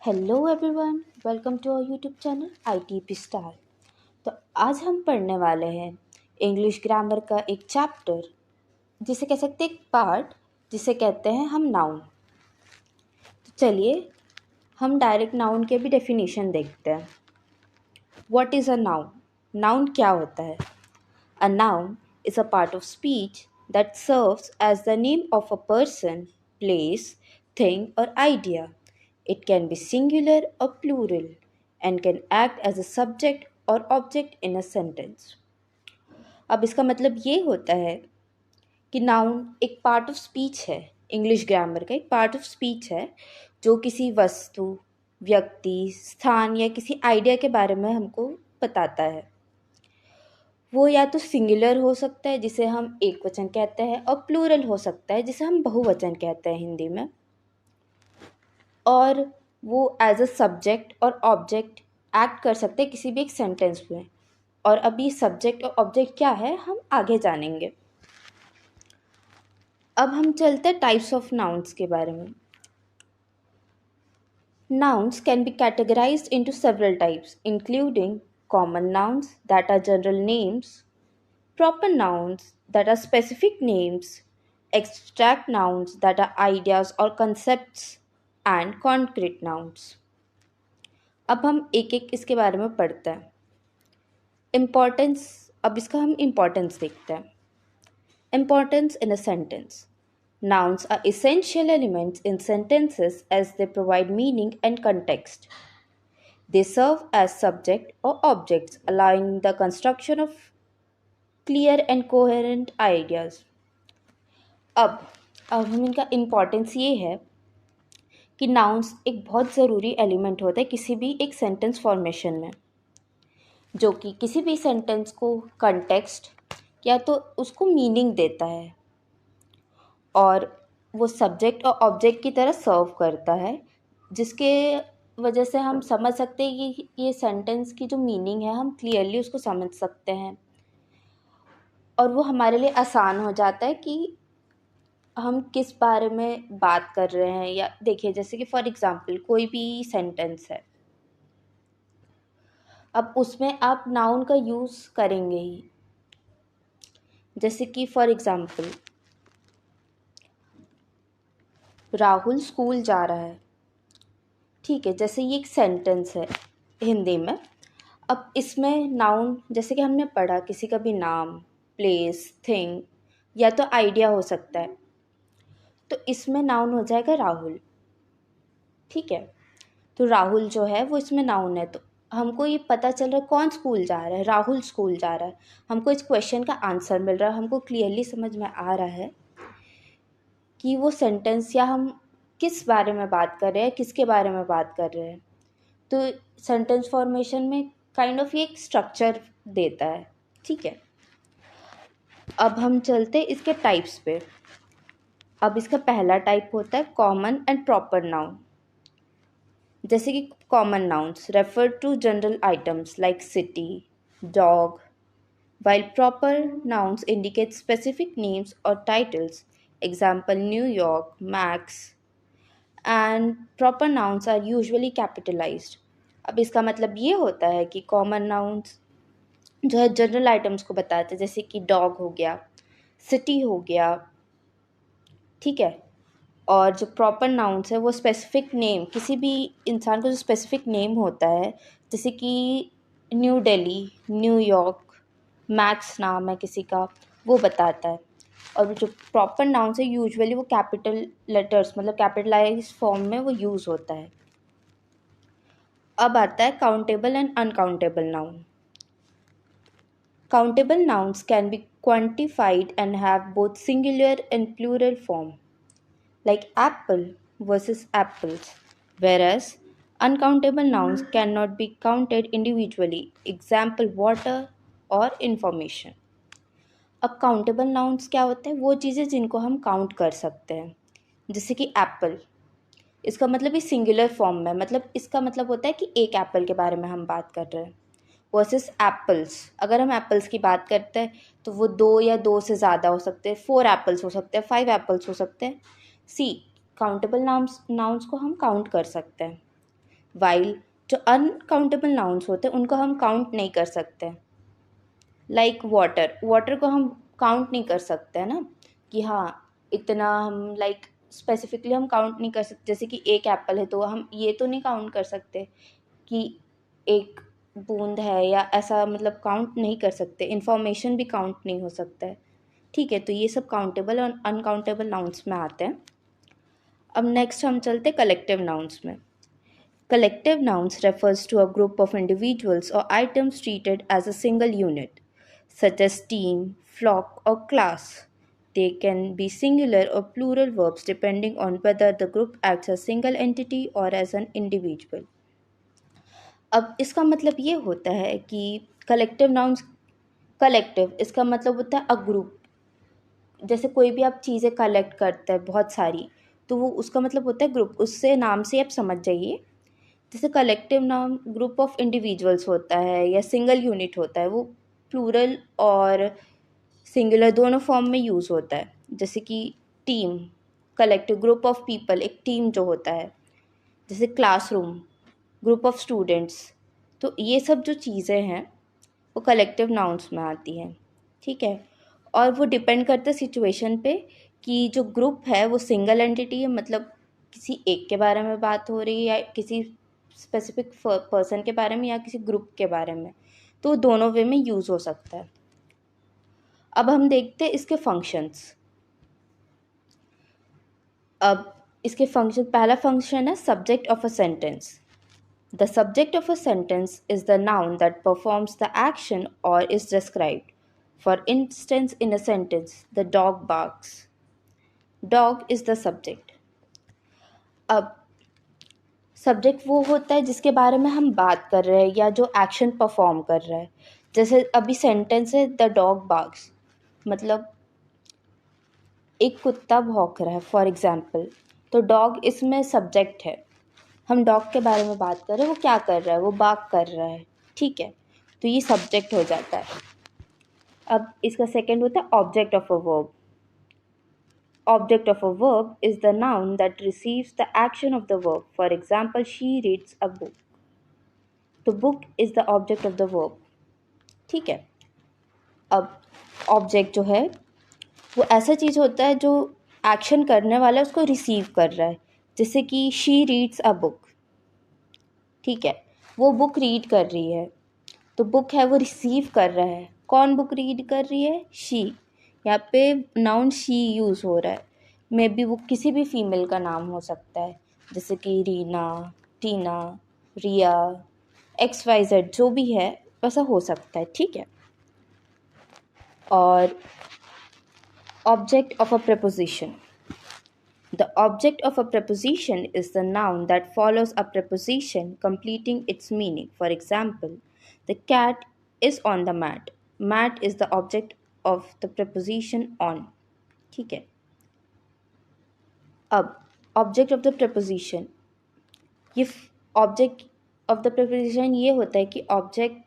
Hello everyone, welcome to our YouTube channel ITP star. तो आज हम पढ़ने वाले हैं इंग्लिश ग्रामर का एक चैप्टर, जिसे कह सकते हैं एक पार्ट, जिसे कहते हैं हम नाउन। तो चलिए हम डायरेक्ट नाउन के भी डेफिनेशन देखते हैं। What is a noun? Noun क्या होता है? A noun is a part of speech that serves as the name of a person, place, thing or idea. It can be singular or plural and can act as a subject or object in a sentence. अब इसका मतलब ये होता है कि noun एक part of speech है, English grammar का एक पार्ट ऑफ स्पीच है, जो किसी वस्तु, व्यक्ति, स्थान या किसी आइडिया के बारे में हमको बताता है। वो या तो सिंगुलर हो सकता है, जिसे हम एक वचन कहते हैं, और प्लूरल हो सकता है, जिसे हम बहुवचन कहते हैं हिंदी में। और वो एज अ सब्जेक्ट और ऑब्जेक्ट एक्ट कर सकते हैं किसी भी एक सेंटेंस में। और अभी सब्जेक्ट और ऑब्जेक्ट क्या है हम आगे जानेंगे। अब हम चलते हैं टाइप्स ऑफ नाउन्स के बारे में। Nouns can be categorized into several types, including common nouns that are general names, proper nouns that are specific names, abstract nouns that are ideas or concepts, and concrete nouns. अब हम एक एक इसके बारे में पढ़ते हैं। इम्पॉर्टेंस, अब इसका हम इम्पॉर्टेंस देखते हैं। Importance in a sentence. Nouns are essential elements in sentences as they provide meaning and context. They serve as subject or objects, allowing the construction of clear and coherent ideas. अब हम इनका importance ये है कि nouns एक बहुत ज़रूरी element होता है किसी भी एक सेंटेंस फॉर्मेशन में, जो कि किसी भी सेंटेंस को कंटेक्स्ट या तो उसको मीनिंग देता है, और वो सब्जेक्ट और ऑब्जेक्ट की तरह सर्व करता है, जिसके वजह से हम समझ सकते हैं कि ये सेंटेंस की जो मीनिंग है हम क्लियरली उसको समझ सकते हैं, और वो हमारे लिए आसान हो जाता है कि हम किस बारे में बात कर रहे हैं। या देखिए, जैसे कि फॉर एग्ज़ाम्पल कोई भी सेंटेंस है, अब उसमें आप नाउन का यूज़ करेंगे ही। जैसे कि फॉर एग्ज़ाम्पल राहुल स्कूल जा रहा है, ठीक है। जैसे ये एक सेंटेंस है हिंदी में। अब इसमें नाउन, जैसे कि हमने पढ़ा, किसी का भी नाम, प्लेस, थिंग या तो आइडिया हो सकता है, तो इसमें नाउन हो जाएगा राहुल, ठीक है। तो राहुल जो है वो इसमें नाउन है। तो हमको ये पता चल रहा है कौन स्कूल जा रहा है, राहुल स्कूल जा रहा है। हमको इस क्वेश्चन का आंसर मिल रहा है, हमको क्लियरली समझ में आ रहा है कि वो सेंटेंस या हम किस बारे में बात कर रहे हैं, किसके बारे में बात कर रहे हैं। तो सेंटेंस फॉर्मेशन में काइंड ऑफ ये एक स्ट्रक्चर देता है, ठीक है। अब हम चलते इसके टाइप्स पे। अब इसका पहला टाइप होता है कॉमन एंड प्रॉपर नाउन। जैसे कि common nouns refer to general items like city, dog, while proper nouns indicate specific names or titles, example New York, Max, and proper nouns are usually capitalized. अब इसका मतलब ये होता है कि common nouns जो है जनरल आइटम्स को बताते हैं, जैसे कि डॉग हो गया, सिटी हो गया, ठीक है। और जो प्रॉपर नाउन्स है वो स्पेसिफिक नेम, किसी भी इंसान का जो स्पेसिफिक नेम होता है, जैसे कि न्यू दिल्ली, न्यूयॉर्क, मैक्स नाम है किसी का, वो बताता है। और जो प्रॉपर नाउन्स है यूजुअली वो कैपिटल लेटर्स, मतलब कैपिटलाइज फॉर्म में वो यूज़ होता है। अब आता है countable and uncountable noun. Countable nouns can be quantified and have both singular and plural form, like apple versus apples, whereas uncountable nouns cannot be counted individually. Example water or information. अब countable nouns क्या होते हैं? वो चीज़ें जिनको हम count कर सकते हैं, जैसे कि एप्पल। इसका मतलब ये सिंगुलर फॉर्म में, मतलब इसका मतलब होता है कि एक एप्पल के बारे में हम बात कर रहे हैं। वर्सेस एप्पल्स, अगर हम एप्पल्स की बात करते हैं तो वो दो या दो से ज़्यादा हो सकते हैं, 4 एप्पल्स हो सकते हैं, 5 एप्पल्स हो सकते हैं। सी, काउंटेबल नाउन्स को हम काउंट कर सकते हैं। वाइल जो अनकाउंटेबल नाउन्स होते हैं उनको हम काउंट नहीं कर सकते। लाइक वाटर को हम काउंट नहीं कर सकते हैं ना, कि हाँ इतना हम लाइक स्पेसिफिकली हम काउंट नहीं कर सकते। जैसे कि एक एप्पल है तो हम ये तो नहीं काउंट कर सकते कि एक बूंद है, या ऐसा मतलब काउंट नहीं कर सकते। इंफॉर्मेशन भी काउंट नहीं हो सकता है। ठीक है, तो ये सब काउंटेबल और अनकाउंटेबल नाउन्स में आते हैं। अब नेक्स्ट हम चलते कलेक्टिव नाउन्स में। Collective nouns refers to a group of individuals or items treated as a single unit, such as team, flock, or class. They can be singular or plural verbs depending on whether the group acts as a single entity or as an individual. अब इसका मतलब ये होता है कि collective nouns, collective इसका मतलब होता है अ ग्रुप। जैसे कोई भी आप चीज़ें कलेक्ट करते हैं बहुत सारी, तो वो उसका मतलब होता है ग्रुप। उससे नाम से आप समझ जाइए। जैसे collective noun group of individuals होता है या सिंगल यूनिट होता है, वो प्लूरल और सिंगुलर दोनों फॉर्म में यूज़ होता है। जैसे कि team, collective group of people, एक टीम जो होता है। जैसे क्लासरूम, ग्रुप ऑफ स्टूडेंट्स। तो ये सब जो चीज़ें हैं वो कलेक्टिव नाउन्स में आती हैं। ठीक है, और वो डिपेंड करता है सिचुएशन पे कि जो ग्रुप है वो सिंगल एंटिटी है, मतलब किसी एक के बारे में बात हो रही है, या किसी स्पेसिफिक पर्सन के बारे में, या किसी ग्रुप के बारे में। तो दोनों वे में यूज़ हो सकता है। अब हम देखते हैं इसके फंक्शंस। अब इसके फंक्शन, पहला फंक्शन है subject of a sentence. The subject of a sentence is the noun that performs the action और is described. For instance in a sentence, the dog barks. Dog is the subject. अब subject वो होता है जिसके बारे में हम बात कर रहे हैं या जो एक्शन परफॉर्म कर रहा है। जैसे अभी सेंटेंस है द डॉग बार्क्स, मतलब एक कुत्ता भौंक रहा है फॉर एग्जाम्पल। तो डॉग इसमें सब्जेक्ट है। हम डॉग के बारे में बात कर रहे हैं, वो क्या कर रहा है, वो बार्क कर रहा है। ठीक है, तो ये सब्जेक्ट हो जाता है। अब इसका सेकंड होता है object of a verb. Object of a verb is the noun that receives the action of the verb. For example, she reads a book. तो book is the object of the verb. ठीक है, अब object जो है वो ऐसा चीज़ होता है जो एक्शन करने वाला है उसको रिसीव कर रहा है। जैसे कि शी रीड्स अ बुक। ठीक है, वो बुक रीड कर रही है, तो बुक है वो रिसीव कर रहा है। कौन बुक रीड कर रही है, शी। यहाँ पे नाउन शी यूज़ हो रहा है। मे बी वो किसी भी फीमेल का नाम हो सकता है, जैसे कि रीना, टीना, रिया, XYZ जो भी है वैसा हो सकता है। ठीक है, और object of a preposition. The object of a preposition is the noun that follows a preposition completing its meaning. For example, the cat is on the mat. Mat is the object of the preposition on. ठीक है, अब object of the preposition, ये object of the preposition ये होता है कि object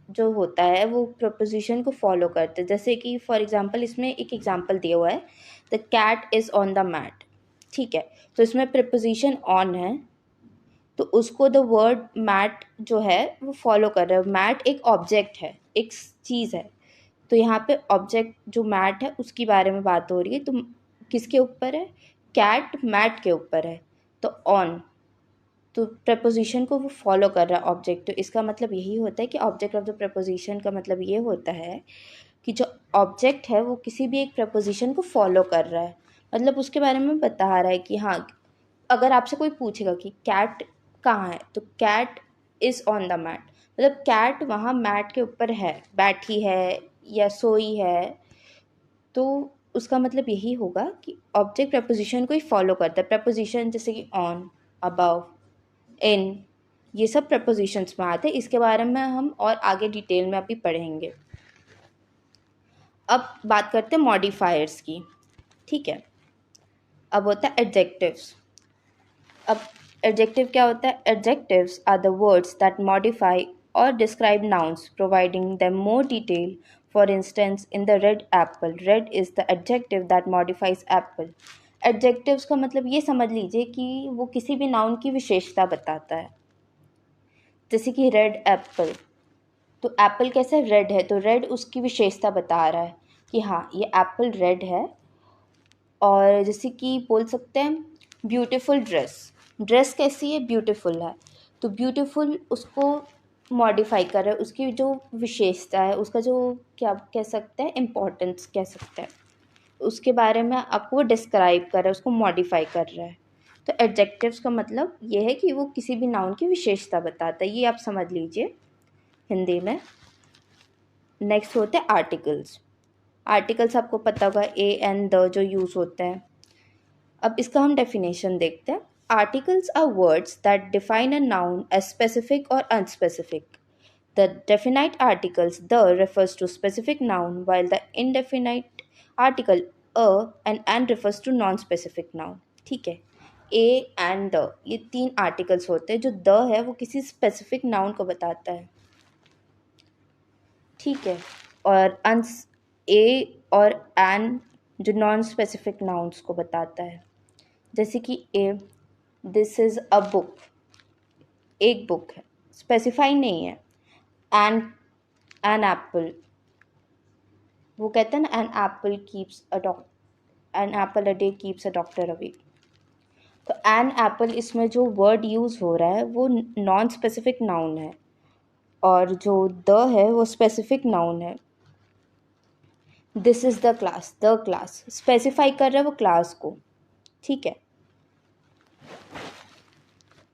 जो होता है वो प्रपोजिशन को फॉलो करते हैं। जैसे कि फॉर एग्जांपल इसमें एक एग्जांपल दिया हुआ है, the cat is on the mat. ठीक है, तो इसमें प्रपोजिशन ऑन है, तो उसको द वर्ड मैट जो है वो फॉलो कर रहा है। मैट एक ऑब्जेक्ट है, एक चीज़ है। तो यहाँ पे ऑब्जेक्ट जो मैट है उसके बारे में बात हो रही है। तो किसके ऊपर है, कैट मैट के ऊपर है, तो ऑन। तो प्रपोजिशन को वो फॉलो कर रहा है ऑब्जेक्ट। तो इसका मतलब यही होता है कि ऑब्जेक्ट ऑफ द प्रपोजिशन का मतलब ये होता है कि जो ऑब्जेक्ट है वो किसी भी एक प्रपोजिशन को फॉलो कर रहा है, मतलब उसके बारे में बता रहा है कि हाँ, अगर आपसे कोई पूछेगा कि कैट कहाँ है, तो cat is on the mat, मतलब कैट वहाँ मैट के ऊपर है, बैठी है या सोई है। तो उसका मतलब यही होगा कि ऑब्जेक्ट प्रपोजिशन को ही फॉलो करता है। प्रपोजिशन जैसे कि ऑन, अबव, इन, ये सब प्रपोजिशंस में आते हैं। इसके बारे में हम और आगे डिटेल में अभी पढ़ेंगे। अब बात करते हैं मॉडिफायर्स की। ठीक है, अब होता है एडजेक्टिव्स। अब एडजेक्टिव क्या होता है, adjectives are the words that modify और describe nouns providing them more detail. For instance, in the red apple, red is the adjective that modifies apple. Adjectives का मतलब ये समझ लीजिए कि वो किसी भी नाउन की विशेषता बताता है। जैसे कि रेड एप्पल, तो एप्पल कैसे रेड है, तो रेड उसकी विशेषता बता रहा है कि हाँ ये एप्पल रेड है। और जैसे कि बोल सकते हैं ब्यूटीफुल ड्रेस, ड्रेस कैसी है, ब्यूटीफुल है, तो ब्यूटीफुल उसको मॉडिफाई कर रहा है, उसकी जो विशेषता है, उसका जो क्या कह सकते हैं इम्पोर्टेंस कह सकते हैं, उसके बारे में आपको वो डिस्क्राइब कर रहा है, उसको मॉडिफाई कर रहा है। तो एडजेक्टिव्स का मतलब ये है कि वो किसी भी नाउन की विशेषता बताता है, ये आप समझ लीजिए हिंदी में। नेक्स्ट होते हैं आर्टिकल्स। आर्टिकल्स आपको पता होगा ए एंड द जो यूज़ होते हैं। अब इसका हम डेफिनेशन देखते हैं। Articles are words that define a noun as specific और unspecific. The definite articles the refers to specific noun while the indefinite article a and an refers to non-specific noun। ठीक है, a and the ये तीन articles होते हैं। जो the है वो किसी स्पेसिफिक नाउन को बताता है, ठीक है, और a और an जो नॉन स्पेसिफिक नाउन्स को बताता है। जैसे कि a this is a book, एक बुक है, स्पेसिफाई नहीं है। एन एप्पल, वो कहते हैं ना an apple a day keeps a doctor away. तो एन एप्पल इसमें जो वर्ड यूज़ हो रहा है वो नॉन स्पेसिफिक नाउन है, और जो द है वो स्पेसिफिक नाउन है। This is the class specify कर रहा है वो क्लास को, ठीक है।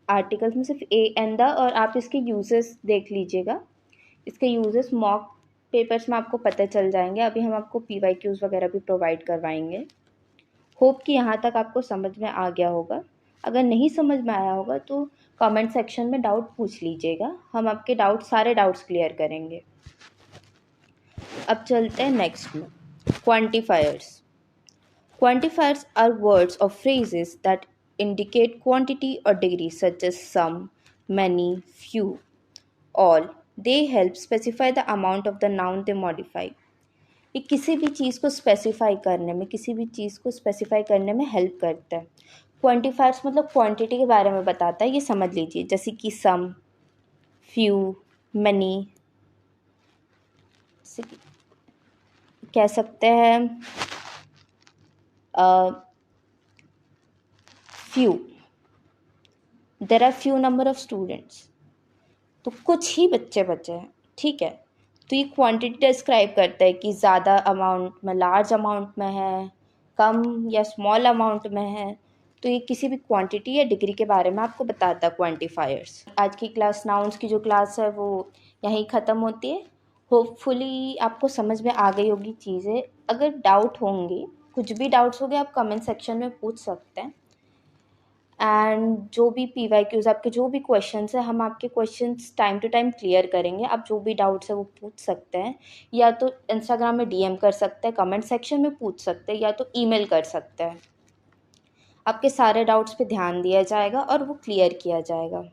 आर्टिकल्स में सिर्फ ए एंड द, और आप इसके यूजेस देख लीजिएगा, इसके यूजेस मॉक पेपर्स में आपको पता चल जाएंगे। अभी हम आपको PYQs वगैरह भी प्रोवाइड करवाएंगे। होप कि यहाँ तक आपको समझ में आ गया होगा। अगर नहीं समझ में आया होगा तो कमेंट सेक्शन में डाउट पूछ लीजिएगा, हम आपके सारे डाउट्स क्लियर करेंगे। अब चलते हैं नेक्स्ट में, quantifiers. Quantifiers are words or phrases that indicate quantity or degree such as some, many, few, all. They help specify the amount of the noun they modify. ये किसी भी चीज़ को स्पेसिफाई करने में, हेल्प करता है। क्वांटिफायर्स मतलब क्वांटिटी के बारे में बताता है, ये समझ लीजिए। जैसे कि सम, फ्यू, मनी, कह सकते हैं few, there are few number of students, तो कुछ ही बच्चे बचे हैं, ठीक है। तो ये क्वांटिटी डिस्क्राइब करता है कि ज़्यादा अमाउंट में, लार्ज अमाउंट में है, कम या स्मॉल अमाउंट में है। तो ये किसी भी क्वांटिटी या डिग्री के बारे में आपको बताता है क्वांटिफायर्स। आज की क्लास, नाउन्स की जो क्लास है वो यहीं ख़त्म होती है। होपफुली आपको समझ में आ गई होगी चीज़ें। अगर डाउट होंगे, कुछ भी डाउट्स हो गए, आप कमेंट सेक्शन में पूछ सकते हैं। एंड जो भी PYQs, आपके जो भी क्वेश्चंस है, हम आपके questions time to time clear करेंगे। आप जो भी डाउट्स है वो पूछ सकते हैं, या तो इंस्टाग्राम में DM कर सकते हैं, कमेंट सेक्शन में पूछ सकते हैं, या तो ईमेल कर सकते हैं। आपके सारे डाउट्स पे ध्यान दिया जाएगा और वो क्लियर किया जाएगा।